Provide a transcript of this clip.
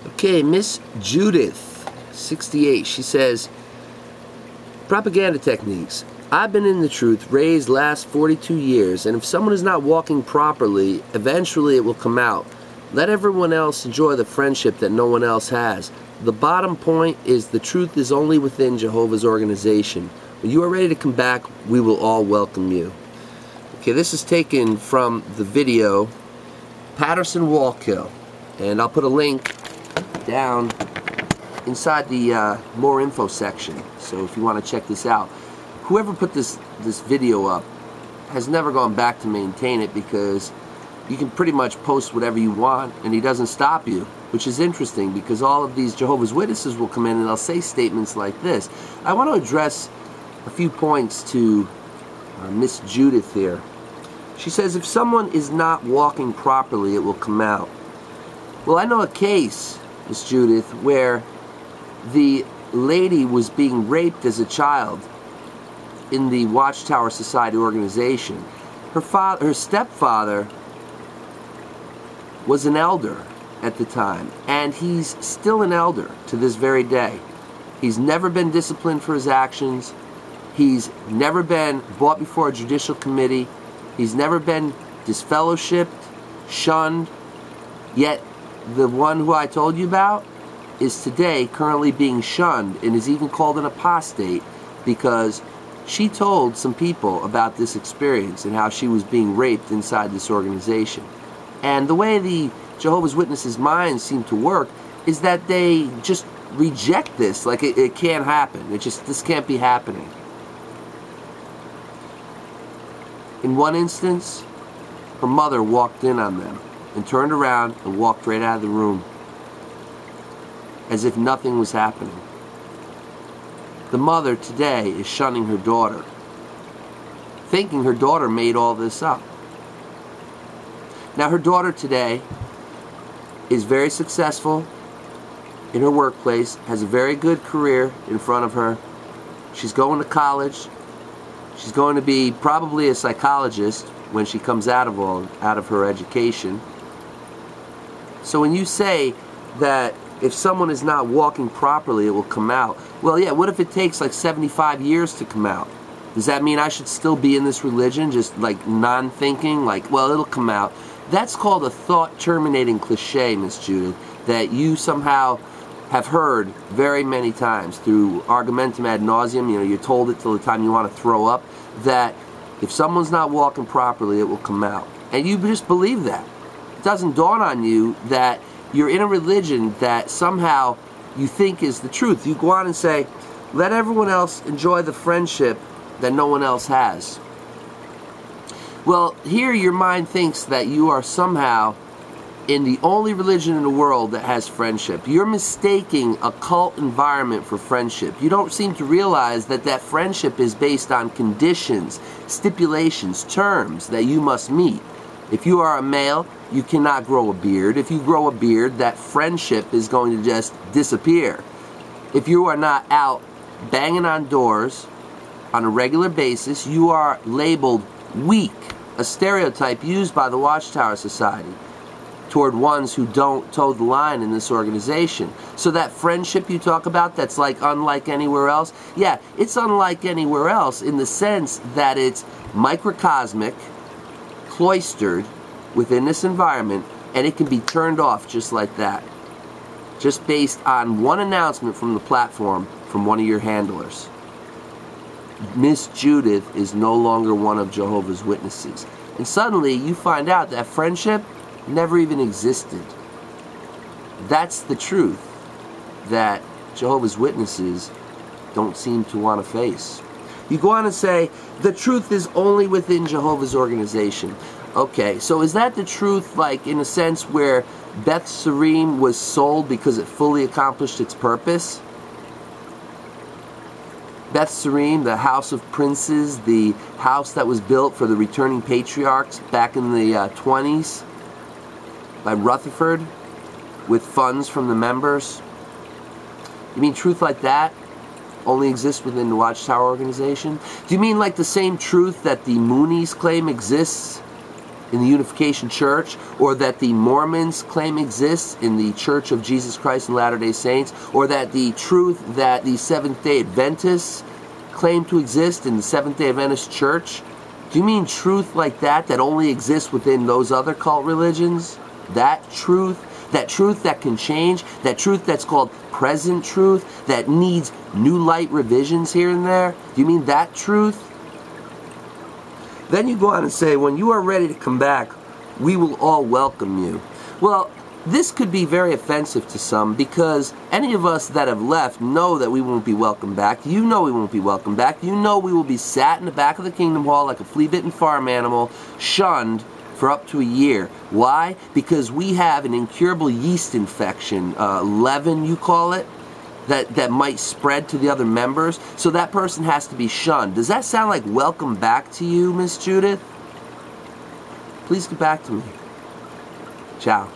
Okay, MsJudiths68, she says, propaganda techniques. I've been in the truth, raised last 42 years, and if someone is not walking properly, eventually it will come out. Let everyone else enjoy the friendship that no one else has. The bottom point is the truth is only within Jehovah's organization. When you are ready to come back, we will all welcome you. Okay, this is taken from the video Patterson Wallkill, and I'll put a link down inside the more info section, so if you want to check this out. Whoever put this video up has never gone back to maintain it, because you can pretty much post whatever you want and he doesn't stop you, which is interesting because all of these Jehovah's Witnesses will come in and they'll say statements like this. I want to address a few points to Miss Judith here. She says if someone is not walking properly, it will come out. Well, I know a case, Miss Judith, where the lady was being raped as a child in the Watchtower Society organization. Her stepfather was an elder at the time, and he's still an elder to this very day. He's never been disciplined for his actions. He's never been brought before a judicial committee. He's never been disfellowshipped, shunned. Yet the one who I told you about is today currently being shunned and is even called an apostate because she told some people about this experience and how she was being raped inside this organization. And the way the Jehovah's Witnesses' minds seem to work is that they just reject this, like it can't happen. This can't be happening. In one instance, her mother walked in on them and turned around and walked right out of the room as if nothing was happening. The mother today is shunning her daughter, thinking her daughter made all this up. Now, her daughter today is very successful in her workplace, has a very good career in front of her. She's going to college. She's going to be probably a psychologist when she comes out of her education. So when you say that if someone is not walking properly, it will come out. Well, yeah, what if it takes like 75 years to come out? Does that mean I should still be in this religion, just like non-thinking, like, well, it'll come out? That's called a thought-terminating cliche, Miss Judith, that you somehow have heard very many times through argumentum ad nauseum. You know, you're told it till the time you want to throw up, that if someone's not walking properly, it will come out. And you just believe that. It doesn't dawn on you that you're in a religion that somehow you think is the truth. You go on and say, let everyone else enjoy the friendship that no one else has. Well, here your mind thinks that you are somehow in the only religion in the world that has friendship. You're mistaking a cult environment for friendship. You don't seem to realize that that friendship is based on conditions, stipulations, terms that you must meet. If you are a male, you cannot grow a beard. If you grow a beard, that friendship is going to just disappear. If you are not out banging on doors on a regular basis, you are labeled weak, a stereotype used by the Watchtower Society toward ones who don't toe the line in this organization. So that friendship you talk about that's like unlike anywhere else, yeah, it's unlike anywhere else in the sense that it's microcosmic, cloistered within this environment, and it can be turned off just like that, just based on one announcement from the platform from one of your handlers. Miss Judith is no longer one of Jehovah's Witnesses. And suddenly you find out that friendship never even existed. That's the truth that Jehovah's Witnesses don't seem to want to face. You go on and say, the truth is only within Jehovah's organization. Okay, so is that the truth, like in a sense where Beth Sarim was sold because it fully accomplished its purpose? Beth Sarim, the House of Princes, the house that was built for the returning patriarchs back in the 20s by Rutherford with funds from the members. You mean truth like that only exists within the Watchtower organization? Do you mean like the same truth that the Moonies claim exists in the Unification Church, or that the Mormons claim exists in the Church of Jesus Christ and Latter-day Saints, or that the truth that the Seventh-day Adventists claim to exist in the Seventh-day Adventist Church? Do you mean truth like that only exists within those other cult religions? That truth that can change, that truth that's called present truth, that needs new light revisions here and there? Do you mean that truth? Then you go on and say, when you are ready to come back, we will all welcome you. Well, this could be very offensive to some, because any of us that have left know that we won't be welcomed back. You know we won't be welcomed back. You know we will be sat in the back of the Kingdom Hall like a flea-bitten farm animal, shunned for up to a year. Why? Because we have an incurable yeast infection, leaven you call it, that might spread to the other members, so that person has to be shunned. Does that sound like welcome back to you, Miss Judith? Please get back to me. Ciao.